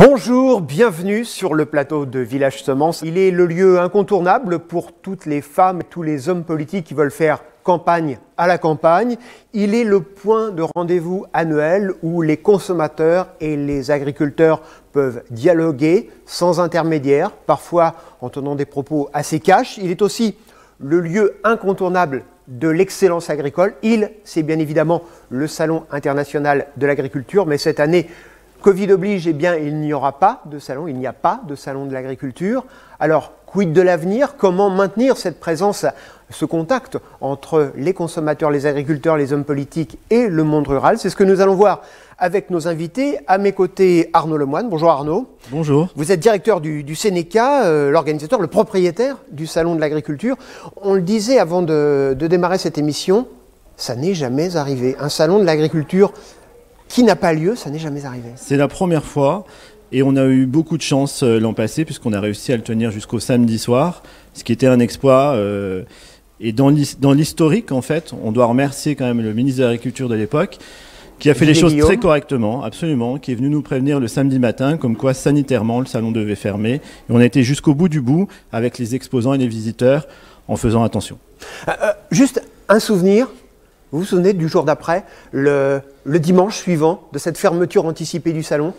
Bonjour, bienvenue sur le plateau de Village Semences. Il est le lieu incontournable pour toutes les femmes et tous les hommes politiques qui veulent faire campagne à la campagne. Il est le point de rendez-vous annuel où les consommateurs et les agriculteurs peuvent dialoguer sans intermédiaire, parfois en tenant des propos assez cash. Il est aussi le lieu incontournable de l'excellence agricole. C'est bien évidemment le Salon international de l'agriculture, mais cette année, Covid oblige, eh bien, il n'y aura pas de salon, il n'y a pas de salon de l'agriculture. Alors, quid de l'avenir? Comment maintenir cette présence, ce contact entre les consommateurs, les agriculteurs, les hommes politiques et le monde rural? C'est ce que nous allons voir avec nos invités. À mes côtés, Arnaud Lemoine. Bonjour Arnaud. Bonjour. Vous êtes directeur du Sénéca, l'organisateur, le propriétaire du salon de l'agriculture. On le disait avant de démarrer cette émission, ça n'est jamais arrivé. Un salon de l'agriculture qui n'a pas lieu, ça n'est jamais arrivé. C'est la première fois et on a eu beaucoup de chance l'an passé puisqu'on a réussi à le tenir jusqu'au samedi soir, ce qui était un exploit. Et dans l'historique, en fait, on doit remercier quand même le ministre de l'Agriculture de l'époque qui a fait les choses très correctement, absolument, qui est venu nous prévenir le samedi matin comme quoi sanitairement le salon devait fermer. Et on a été jusqu'au bout du bout avec les exposants et les visiteurs en faisant attention. Juste un souvenir. Vous vous souvenez du jour d'après, le dimanche suivant, de cette fermeture anticipée du salon?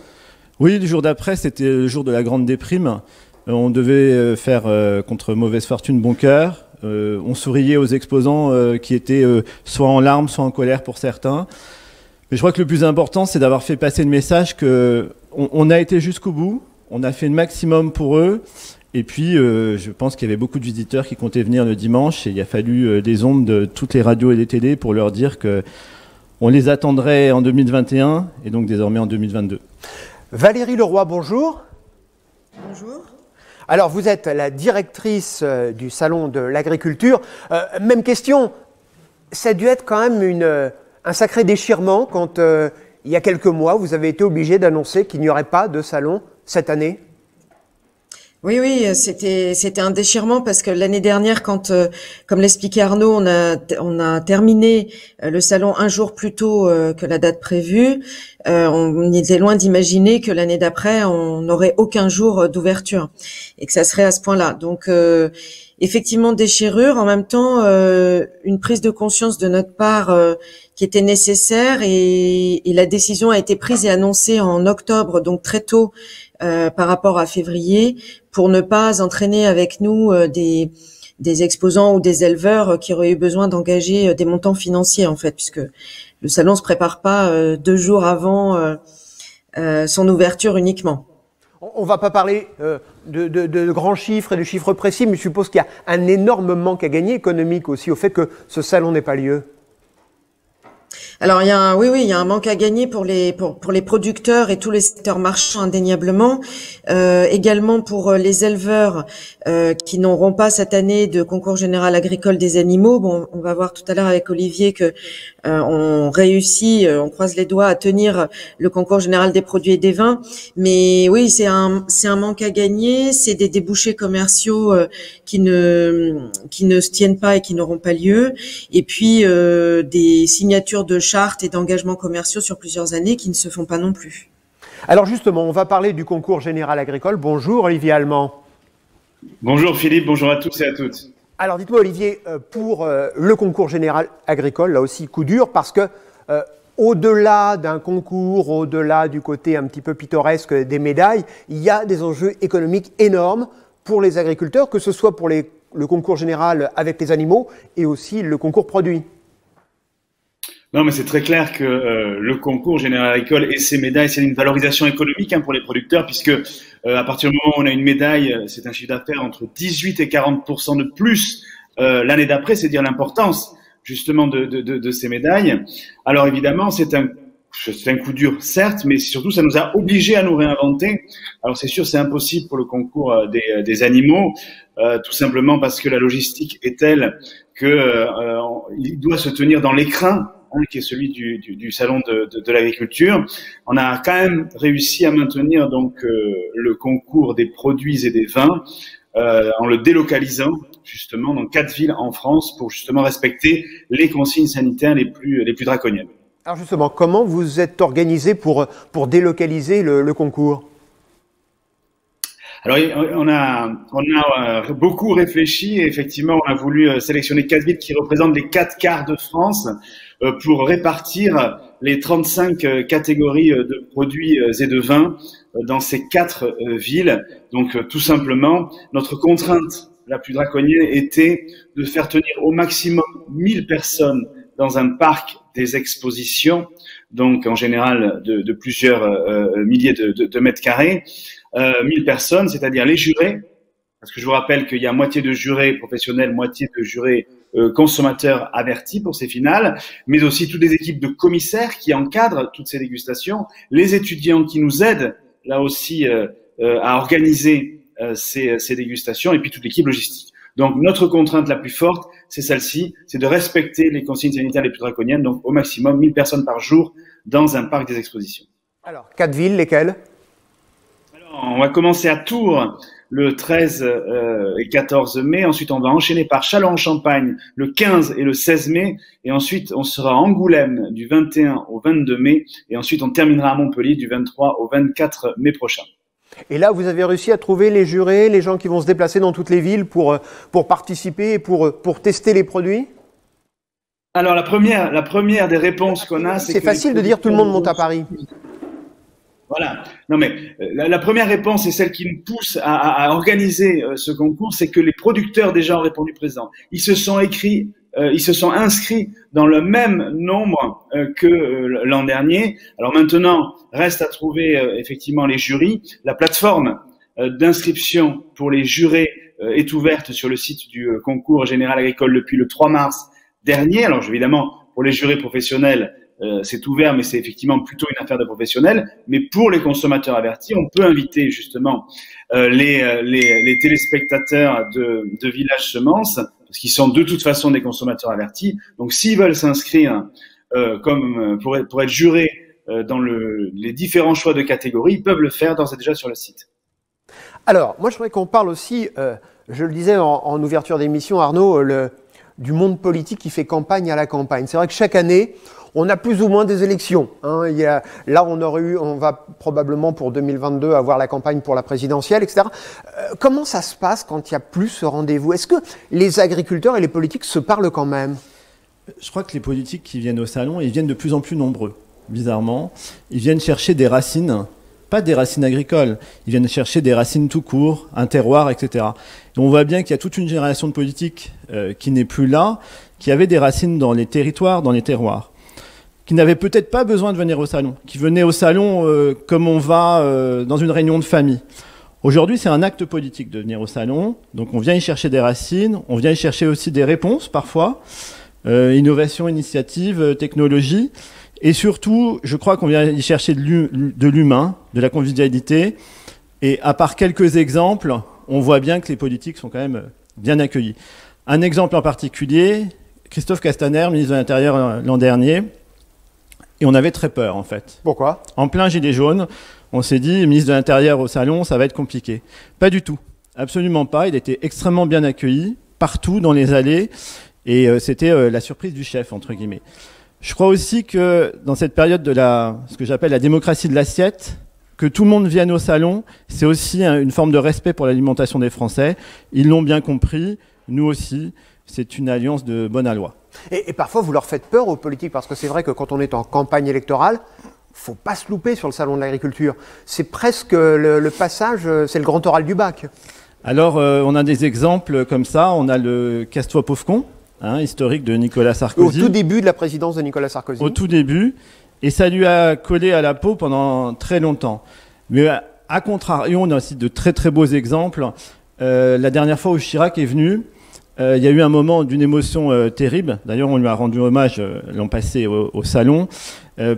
Oui, le jour d'après, c'était le jour de la grande déprime. On devait faire contre mauvaise fortune bon cœur. On souriait aux exposants qui étaient soit en larmes, soit en colère pour certains. Mais je crois que le plus important, c'est d'avoir fait passer le message qu'on a été jusqu'au bout, on a fait le maximum pour eux. Et puis, je pense qu'il y avait beaucoup de visiteurs qui comptaient venir le dimanche et il a fallu des ondes de toutes les radios et les télés pour leur dire qu'on les attendrait en 2021 et donc désormais en 2022. Valérie Leroy, bonjour. Bonjour. Alors, vous êtes la directrice du Salon de l'Agriculture. Même question, ça a dû être quand même un sacré déchirement quand, il y a quelques mois, vous avez été obligé d'annoncer qu'il n'y aurait pas de salon cette année. Oui, c'était un déchirement parce que l'année dernière, quand, comme l'expliquait Arnaud, on a terminé le salon un jour plus tôt que la date prévue. On était loin d'imaginer que l'année d'après, on n'aurait aucun jour d'ouverture et que ça serait à ce point-là. Donc, effectivement, déchirure. En même temps, une prise de conscience de notre part qui était nécessaire et la décision a été prise et annoncée en octobre, donc très tôt par rapport à février, pour ne pas entraîner avec nous des exposants ou des éleveurs qui auraient eu besoin d'engager des montants financiers en fait, puisque le salon se prépare pas 2 jours avant son ouverture uniquement. On ne va pas parler de grands chiffres et de chiffres précis, mais je suppose qu'il y a un énorme manque à gagner économique aussi au fait que ce salon n'ait pas lieu. Alors il y a un manque à gagner pour les producteurs et tous les secteurs marchands indéniablement, également pour les éleveurs qui n'auront pas cette année de concours général agricole des animaux. Bon, on va voir tout à l'heure avec Olivier que on réussit, on croise les doigts à tenir le concours général des produits et des vins, mais oui, c'est un manque à gagner, c'est des débouchés commerciaux qui ne se tiennent pas et qui n'auront pas lieu, et puis des signatures de chartes et d'engagements commerciaux sur plusieurs années qui ne se font pas non plus. Alors justement, on va parler du concours général agricole. Bonjour Olivier Allemand. Bonjour Philippe, bonjour à tous et à toutes. Alors dites-moi Olivier, pour le concours général agricole, là aussi coup dur, parce que au-delà d'un concours, au-delà du côté un petit peu pittoresque des médailles, il y a des enjeux économiques énormes pour les agriculteurs, que ce soit pour le concours général avec les animaux et aussi le concours produit. Non, mais c'est très clair que le concours général agricole et ses médailles, c'est une valorisation économique pour les producteurs, puisque à partir du moment où on a une médaille, c'est un chiffre d'affaires entre 18 et 40% de plus l'année d'après, c'est dire l'importance justement de ces médailles. Alors évidemment, c'est un coup dur, certes, mais surtout ça nous a obligés à nous réinventer. Alors c'est sûr, c'est impossible pour le concours des animaux, tout simplement parce que la logistique est telle que il doit se tenir dans l'écrin, qui est celui du salon de l'agriculture. On a quand même réussi à maintenir donc le concours des produits et des vins en le délocalisant justement dans 4 villes en France pour justement respecter les consignes sanitaires les plus draconiennes. Alors justement, comment vous êtes organisé pour délocaliser le concours ? Alors, on a beaucoup réfléchi et effectivement, on a voulu sélectionner 4 villes qui représentent les 4 quarts de France pour répartir les 35 catégories de produits et de vins dans ces 4 villes. Donc, tout simplement, notre contrainte la plus draconienne était de faire tenir au maximum 1000 personnes dans un parc des expositions, donc en général de plusieurs milliers de mètres carrés. 1000 personnes, c'est-à-dire les jurés, parce que je vous rappelle qu'il y a moitié de jurés professionnels, moitié de jurés consommateurs avertis pour ces finales, mais aussi toutes les équipes de commissaires qui encadrent toutes ces dégustations, les étudiants qui nous aident là aussi à organiser ces dégustations, et puis toute l'équipe logistique. Donc notre contrainte la plus forte, c'est celle-ci, c'est de respecter les consignes sanitaires les plus draconiennes, donc au maximum 1000 personnes par jour dans un parc des expositions. Alors, 4 villes, lesquelles? On va commencer à Tours le 13 et 14 mai. Ensuite, on va enchaîner par Châlons-en-Champagne le 15 et le 16 mai. Et ensuite, on sera à Angoulême du 21 au 22 mai. Et ensuite, on terminera à Montpellier du 23 au 24 mai prochain. Et là, vous avez réussi à trouver les jurés, les gens qui vont se déplacer dans toutes les villes pour participer et pour tester les produits? Alors, la première des réponses qu'on a, c'est facile de dire tout le monde monte à Paris. Voilà. Non mais la première réponse et celle qui nous pousse à organiser ce concours, c'est que les producteurs déjà ont répondu présent. Ils se sont inscrits dans le même nombre que l'an dernier. Alors maintenant, reste à trouver effectivement les jurys. La plateforme d'inscription pour les jurés est ouverte sur le site du concours général agricole depuis le 3 mars dernier. Alors évidemment, pour les jurés professionnels, c'est ouvert, mais c'est effectivement plutôt une affaire de professionnels. Mais pour les consommateurs avertis, on peut inviter justement les téléspectateurs de Village Semences, parce qu'ils sont de toute façon des consommateurs avertis. Donc, s'ils veulent s'inscrire pour être jurés dans les différents choix de catégories, ils peuvent le faire d'ores et déjà sur le site. Alors, moi, je voudrais qu'on parle aussi, je le disais en ouverture d'émission, Arnaud, du monde politique qui fait campagne à la campagne. C'est vrai que chaque année, on a plus ou moins des élections. Hein. Là, on va probablement pour 2022 avoir la campagne pour la présidentielle, etc. Comment ça se passe quand il y a plus ce rendez-vous? Est-ce que les agriculteurs et les politiques se parlent quand même? Je crois que les politiques qui viennent au salon, ils viennent de plus en plus nombreux, bizarrement. Ils viennent chercher des racines, pas des racines agricoles. Ils viennent chercher des racines tout court, un terroir, etc. Et on voit bien qu'il y a toute une génération de politiques qui n'est plus là, qui avait des racines dans les territoires, dans les terroirs, qui n'avaient peut-être pas besoin de venir au salon, qui venaient au salon comme on va dans une réunion de famille. Aujourd'hui, c'est un acte politique de venir au salon, donc on vient y chercher des racines, on vient y chercher aussi des réponses parfois, innovation, initiative, technologie, et surtout, je crois qu'on vient y chercher de l'humain, de la convivialité, et à part quelques exemples, on voit bien que les politiques sont quand même bien accueillis. Un exemple en particulier, Christophe Castaner, ministre de l'Intérieur l'an dernier, et on avait très peur, en fait. Pourquoi? En plein gilet jaune, on s'est dit, ministre de l'Intérieur au salon, ça va être compliqué. Pas du tout. Absolument pas. Il était extrêmement bien accueilli, partout dans les allées, et c'était la surprise du chef, entre guillemets. Je crois aussi que dans cette période de ce que j'appelle la démocratie de l'assiette, que tout le monde vienne au salon, c'est aussi une forme de respect pour l'alimentation des Français. Ils l'ont bien compris, nous aussi. C'est une alliance de bonne aloi. Et parfois, vous leur faites peur aux politiques, parce que c'est vrai que quand on est en campagne électorale, faut pas se louper sur le salon de l'agriculture. C'est presque le passage, c'est le grand oral du bac. Alors, on a des exemples comme ça. On a le Castois-Pauvecon, historique de Nicolas Sarkozy. Au tout début de la présidence de Nicolas Sarkozy. Au tout début. Et ça lui a collé à la peau pendant très longtemps. Mais à contrario, on a aussi de très très beaux exemples. La dernière fois où Chirac est venu, il y a eu un moment d'une émotion terrible. D'ailleurs, on lui a rendu hommage l'an passé au salon.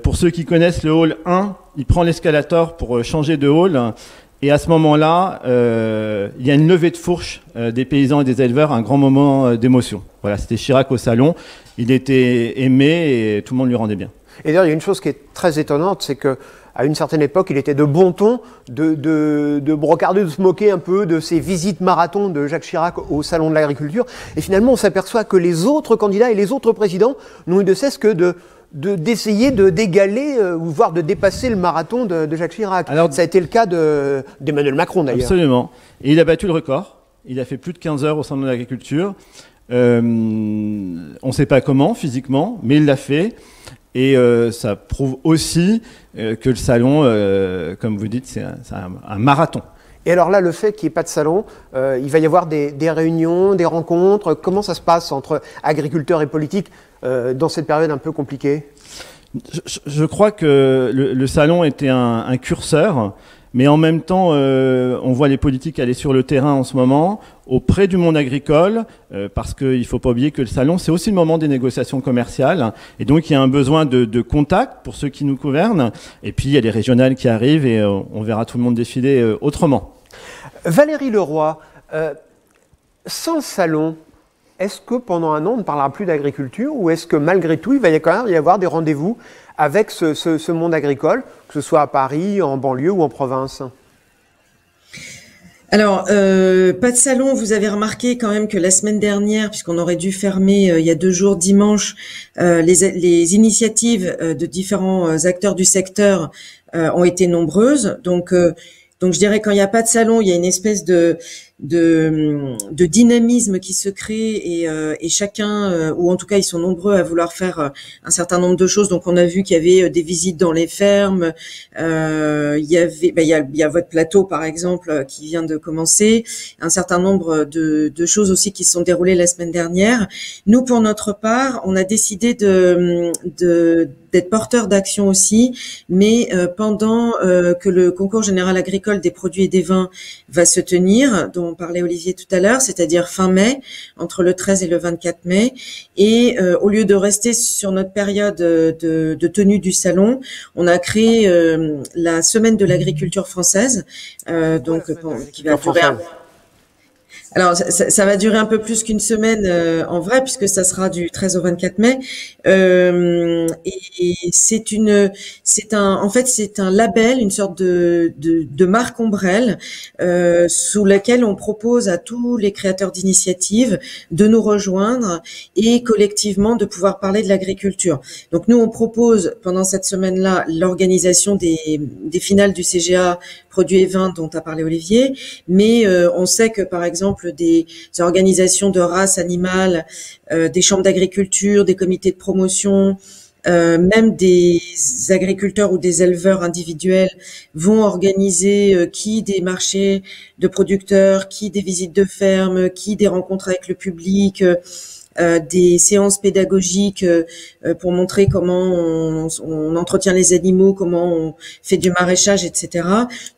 Pour ceux qui connaissent le hall 1, il prend l'escalator pour changer de hall. Et à ce moment-là, il y a une levée de fourche des paysans et des éleveurs, un grand moment d'émotion. Voilà, c'était Chirac au salon. Il était aimé et tout le monde lui rendait bien. Et d'ailleurs, il y a une chose qui est très étonnante, c'est que à une certaine époque, il était de bon ton de brocarder, de se moquer un peu de ces visites marathon de Jacques Chirac au Salon de l'Agriculture. Et finalement, on s'aperçoit que les autres candidats et les autres présidents n'ont eu de cesse que d'essayer d'égaler ou voire de dépasser le marathon de Jacques Chirac. Alors, ça a été le cas d'Emmanuel Macron d'ailleurs. Absolument. Et il a battu le record. Il a fait plus de 15 heures au Salon de l'agriculture. On ne sait pas comment physiquement, mais il l'a fait. Et ça prouve aussi que le salon, comme vous dites, c'est un marathon. Et alors là, le fait qu'il n'y ait pas de salon, il va y avoir des réunions, des rencontres. Comment ça se passe entre agriculteurs et politiques dans cette période un peu compliquée ? Je crois que le salon était un curseur, mais en même temps, on voit les politiques aller sur le terrain en ce moment, auprès du monde agricole, parce qu'il ne faut pas oublier que le salon, c'est aussi le moment des négociations commerciales. Et donc, il y a un besoin de contact pour ceux qui nous gouvernent. Et puis, il y a les régionales qui arrivent et on verra tout le monde défiler autrement. Valérie Leroy, sans le salon, est-ce que pendant un an, on ne parlera plus d'agriculture ou est-ce que malgré tout, il va quand même y avoir des rendez-vous avec ce monde agricole, que ce soit à Paris, en banlieue ou en province ? Alors, pas de salon. Vous avez remarqué quand même que la semaine dernière, puisqu'on aurait dû fermer il y a 2 jours, dimanche, les initiatives de différents acteurs du secteur ont été nombreuses. Donc, je dirais quand il n'y a pas de salon, il y a une espèce de dynamisme qui se crée et chacun, ou en tout cas ils sont nombreux à vouloir faire un certain nombre de choses. Donc on a vu qu'il y avait des visites dans les fermes, il y a votre plateau par exemple qui vient de commencer, un certain nombre de choses aussi qui se sont déroulées la semaine dernière. Nous pour notre part, on a décidé d'être porteur d'action aussi, mais pendant que le concours général agricole des produits et des vins va se tenir, dont on parlait Olivier tout à l'heure, c'est-à-dire fin mai, entre le 13 et le 24 mai. Et au lieu de rester sur notre période de tenue du salon, on a créé la semaine de l'agriculture française, qui va durer Alors, ça va durer un peu plus qu'une semaine en vrai, puisque ça sera du 13 au 24 mai. Et c'est un label, une sorte de marque ombrelle sous laquelle on propose à tous les créateurs d'initiatives de nous rejoindre et collectivement de pouvoir parler de l'agriculture. Donc nous, on propose pendant cette semaine-là l'organisation des finales du CGA produits et vins dont a parlé Olivier, mais on sait que par exemple des organisations de races animales, des chambres d'agriculture, des comités de promotion, même des agriculteurs ou des éleveurs individuels vont organiser qui des marchés de producteurs, qui des visites de ferme, qui des rencontres avec le public, des séances pédagogiques pour montrer comment on entretient les animaux, comment on fait du maraîchage, etc.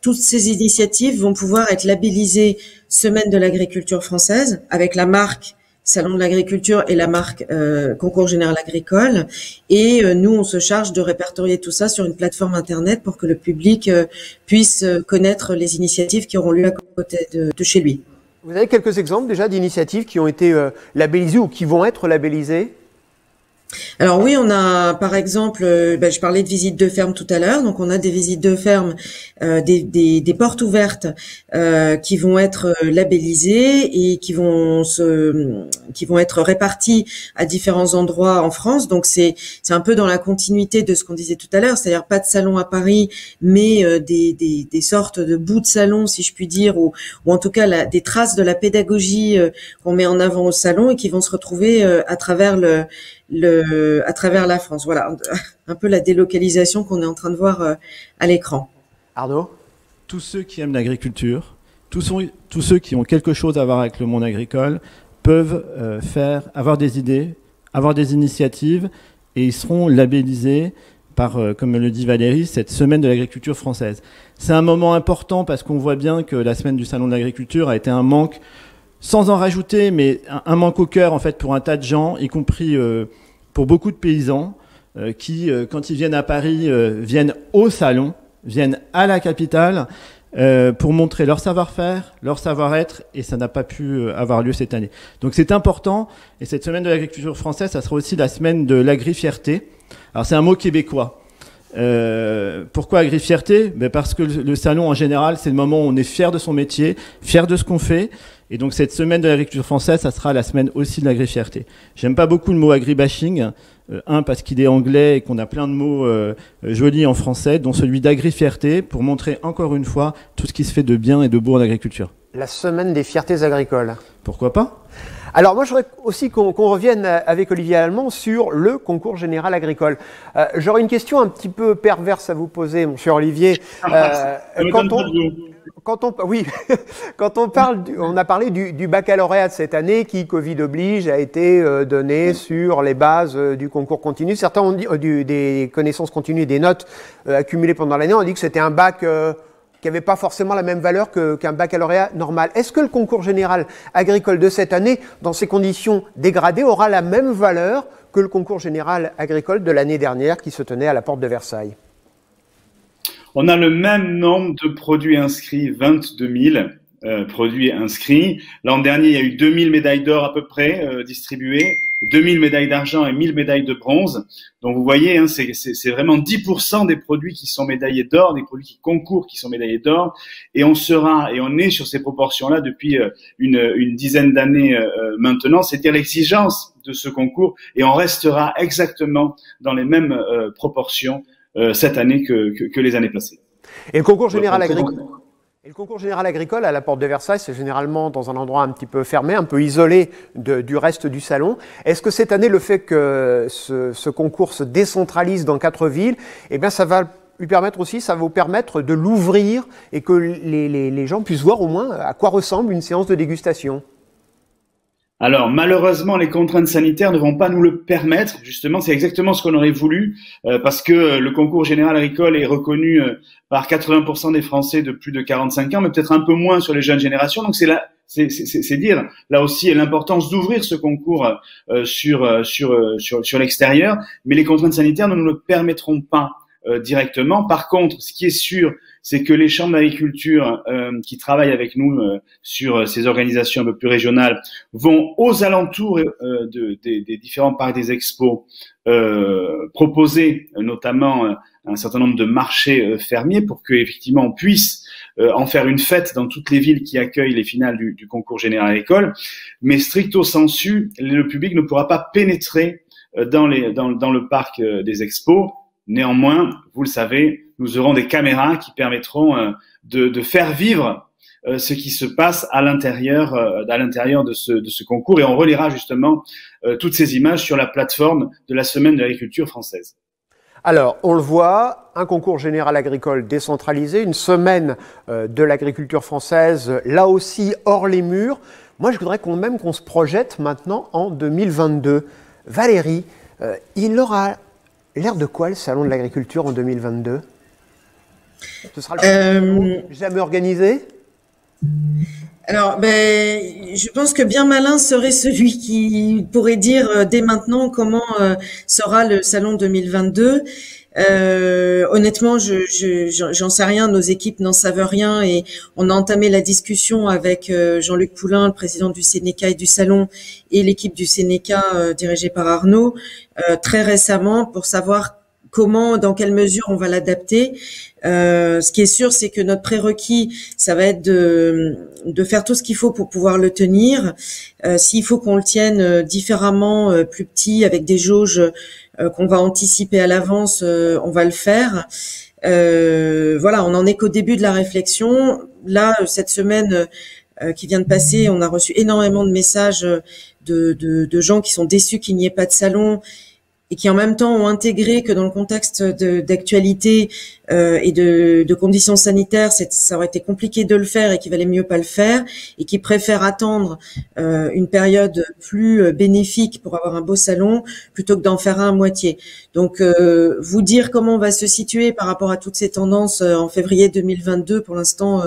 Toutes ces initiatives vont pouvoir être labellisées Semaine de l'agriculture française avec la marque Salon de l'agriculture et la marque Concours général agricole. Et nous, on se charge de répertorier tout ça sur une plateforme internet pour que le public puisse connaître les initiatives qui auront lieu à côté de chez lui. Vous avez quelques exemples déjà d'initiatives qui ont été labellisées ou qui vont être labellisées ? Alors oui, on a par exemple, je parlais de visites de ferme tout à l'heure, donc on a des visites de ferme, des portes ouvertes qui vont être labellisées et qui vont être réparties à différents endroits en France. Donc c'est un peu dans la continuité de ce qu'on disait tout à l'heure, c'est-à-dire pas de salon à Paris, mais des sortes de bouts de salon, si je puis dire, ou en tout cas des traces de la pédagogie qu'on met en avant au salon et qui vont se retrouver à travers la France. Voilà, un peu la délocalisation qu'on est en train de voir à l'écran. Arnaud ? Tous ceux qui aiment l'agriculture, tous ceux qui ont quelque chose à voir avec le monde agricole peuvent avoir des idées, avoir des initiatives et ils seront labellisés par, comme le dit Valérie, cette semaine de l'agriculture française. C'est un moment important parce qu'on voit bien que la semaine du Salon de l'agriculture a été un manque, sans en rajouter, mais un manque au cœur en fait pour un tas de gens, y compris pour beaucoup de paysans qui, quand ils viennent à Paris, viennent au salon, viennent à la capitale pour montrer leur savoir-faire, leur savoir-être, et ça n'a pas pu avoir lieu cette année. Donc c'est important, et cette semaine de l'agriculture française, ça sera aussi la semaine de l'agri-fierté. Alors c'est un mot québécois. Pourquoi agri-fierté ? Parce que le salon en général, c'est le moment où on est fier de son métier, fier de ce qu'on fait, Et donc cette semaine de l'agriculture française, ça sera la semaine aussi de l'agri-fierté. J'aime pas beaucoup le mot agri-bashing, parce qu'il est anglais et qu'on a plein de mots jolis en français, dont celui d'agri-fierté, pour montrer encore une fois tout ce qui se fait de bien et de beau en agriculture. La semaine des fiertés agricoles. Pourquoi pas ? Alors moi, je voudrais aussi qu'on revienne avec Olivier Allemand sur le concours général agricole. J'aurais une question un petit peu perverse à vous poser, mon cher Olivier. Oui, quand on a parlé du baccalauréat de cette année qui, Covid oblige, a été donné sur les bases du concours continu. Certains ont dit des connaissances continues, des notes accumulées pendant l'année, on dit que c'était un bac qui n'avait pas forcément la même valeur qu'un baccalauréat normal. Est-ce que le concours général agricole de cette année, dans ces conditions dégradées, aura la même valeur que le concours général agricole de l'année dernière qui se tenait à la porte de Versailles ? On a le même nombre de produits inscrits, 22 000 produits inscrits. L'an dernier, il y a eu 2000 médailles d'or à peu près distribuées, 2000 médailles d'argent et 1000 médailles de bronze. Donc vous voyez, hein, c'est vraiment 10% des produits qui sont médaillés d'or, des produits qui concourent qui sont médaillés d'or. Et on est sur ces proportions-là depuis une dizaine d'années maintenant. C'est-à-dire l'exigence de ce concours, et on restera exactement dans les mêmes proportions cette année que les années passées. Et le concours général agricole, à la porte de Versailles, c'est généralement dans un endroit un petit peu fermé, un peu isolé du reste du salon. Est-ce que cette année, le fait que ce concours se décentralise dans 4 villes, eh bien, ça va vous permettre de l'ouvrir et que les gens puissent voir au moins à quoi ressemble une séance de dégustation? Alors, malheureusement, les contraintes sanitaires ne vont pas nous le permettre. Justement, c'est exactement ce qu'on aurait voulu, parce que le concours général agricole est reconnu par 80% des Français de plus de 45 ans, mais peut-être un peu moins sur les jeunes générations. Donc, c'est dire là aussi l'importance d'ouvrir ce concours sur l'extérieur. Mais les contraintes sanitaires ne nous le permettront pas directement. Par contre, ce qui est sûr, c'est que les chambres d'agriculture qui travaillent avec nous sur ces organisations un peu plus régionales vont aux alentours des différents parcs des expos proposer notamment un certain nombre de marchés fermiers pour que effectivement on puisse en faire une fête dans toutes les villes qui accueillent les finales du concours général agricole. Mais stricto sensu, le public ne pourra pas pénétrer dans le parc des expos. Néanmoins, vous le savez, nous aurons des caméras qui permettront de faire vivre ce qui se passe à l'intérieur de ce concours, et on reliera justement toutes ces images sur la plateforme de la Semaine de l'agriculture française. Alors, on le voit, un concours général agricole décentralisé, une semaine de l'agriculture française, là aussi hors les murs. Moi, je voudrais qu'on se projette maintenant en 2022. Valérie, il aura l'air de quoi le salon de l'agriculture en 2022? Ce sera le jamais organisé? Alors, je pense que bien malin serait celui qui pourrait dire dès maintenant comment sera le salon 2022. Honnêtement, j'en sais rien, nos équipes n'en savent rien, et on a entamé la discussion avec Jean-Luc Poulain, le président du Sénéca et du Salon, et l'équipe du Sénéca dirigée par Arnaud, très récemment, pour savoir comment, dans quelle mesure on va l'adapter. Ce qui est sûr, c'est que notre prérequis, ça va être de faire tout ce qu'il faut pour pouvoir le tenir. S'il faut qu'on le tienne différemment, plus petit, avec des jauges qu'on va anticiper à l'avance, on va le faire. Voilà, on en est qu'au début de la réflexion. Là, cette semaine qui vient de passer, on a reçu énormément de messages de gens qui sont déçus qu'il n'y ait pas de salon, et qui en même temps ont intégré que dans le contexte d'actualité et de conditions sanitaires, ça aurait été compliqué de le faire et qu'il valait mieux pas le faire, et qui préfèrent attendre une période plus bénéfique pour avoir un beau salon plutôt que d'en faire un à moitié. Donc, vous dire comment on va se situer par rapport à toutes ces tendances en février 2022, pour l'instant,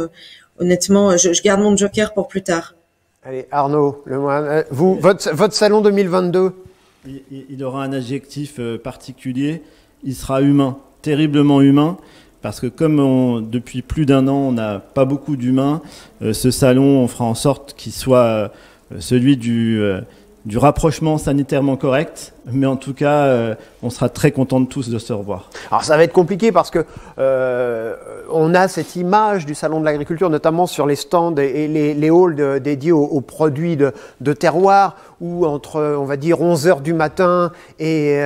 honnêtement, je garde mon joker pour plus tard. Allez, Arnaud, votre salon 2022. Il aura un adjectif particulier, il sera humain, terriblement humain, parce que comme depuis plus d'1 an, on n'a pas beaucoup d'humains, ce salon, on fera en sorte qu'il soit celui du du rapprochement sanitairement correct, mais en tout cas, on sera très contents de tous de se revoir. Alors ça va être compliqué parce que on a cette image du salon de l'agriculture, notamment sur les stands et les halls dédiés aux produits de terroir, où entre, on va dire, 11h du matin et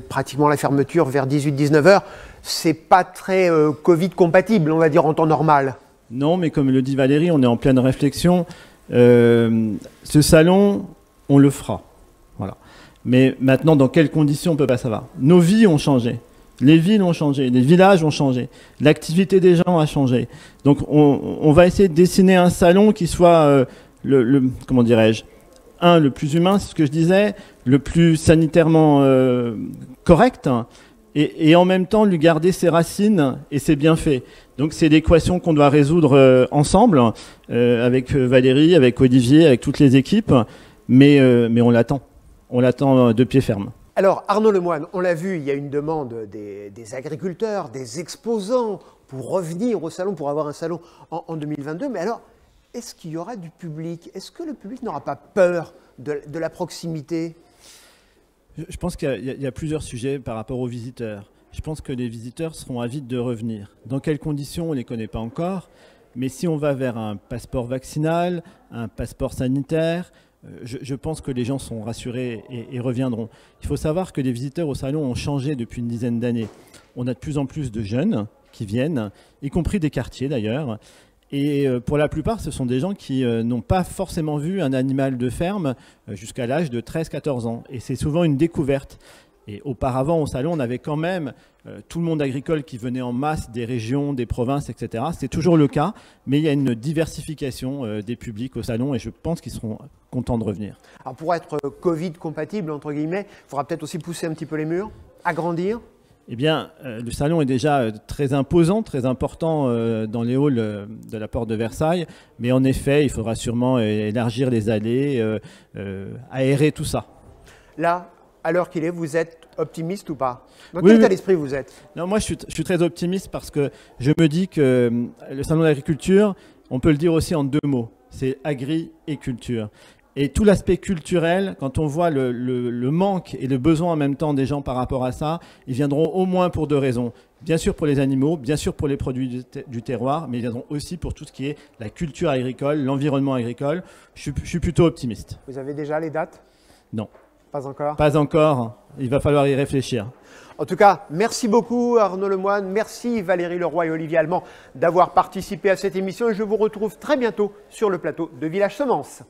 pratiquement la fermeture vers 18-19 h, c'est pas très Covid compatible, on va dire, en temps normal. Non, mais comme le dit Valérie, on est en pleine réflexion. Ce salon, on le fera. Voilà. Mais maintenant, dans quelles conditions, on ne peut pas savoir. Nos vies ont changé. Les villes ont changé. Les villages ont changé. L'activité des gens a changé. Donc, on va essayer de dessiner un salon qui soit, comment dirais-je, le plus humain, c'est ce que je disais, le plus sanitairement correct, hein, et en même temps, lui garder ses racines et ses bienfaits. Donc, c'est l'équation qu'on doit résoudre ensemble, avec Valérie, avec Olivier, avec toutes les équipes. Mais on l'attend. On l'attend de pied ferme. Alors, Arnaud Lemoine, on l'a vu, il y a une demande des agriculteurs, des exposants pour revenir au salon, pour avoir un salon en 2022. Mais alors, est-ce qu'il y aura du public? Est-ce que le public n'aura pas peur de la proximité? Je pense qu'il y a plusieurs sujets par rapport aux visiteurs. Je pense que les visiteurs seront avides de revenir. Dans quelles conditions, on ne les connaît pas encore. Mais si on va vers un passeport vaccinal, un passeport sanitaire, je pense que les gens sont rassurés et reviendront. Il faut savoir que les visiteurs au salon ont changé depuis une dizaine d'années. On a de plus en plus de jeunes qui viennent, y compris des quartiers d'ailleurs. Et pour la plupart, ce sont des gens qui n'ont pas forcément vu un animal de ferme jusqu'à l'âge de 13-14 ans. Et c'est souvent une découverte. Et auparavant, au salon, on avait quand même tout le monde agricole qui venait en masse des régions, des provinces, etc. C'est toujours le cas, mais il y a une diversification des publics au salon et je pense qu'ils seront contents de revenir. Alors pour être Covid compatible, entre guillemets, il faudra peut-être aussi pousser un petit peu les murs, agrandir. Eh bien, le salon est déjà très imposant, très important dans les halls de la porte de Versailles, mais en effet, il faudra sûrement élargir les allées, aérer tout ça. Là, à l'heure qu'il est, vous êtes optimiste ou pas? Dans quel état d'esprit vous êtes? Non, moi, je suis très optimiste parce que je me dis que le salon de l'agriculture, on peut le dire aussi en deux mots, c'est agri et culture. Et tout l'aspect culturel, quand on voit le manque et le besoin en même temps des gens par rapport à ça, ils viendront au moins pour deux raisons. Bien sûr pour les animaux, bien sûr pour les produits du terroir, mais ils viendront aussi pour tout ce qui est la culture agricole, l'environnement agricole. Je suis plutôt optimiste. Vous avez déjà les dates? Non. Pas encore? Pas encore. Il va falloir y réfléchir. En tout cas, merci beaucoup Arnaud Lemoine, merci Valérie Leroy et Olivier Allemand d'avoir participé à cette émission et je vous retrouve très bientôt sur le plateau de Village Semences.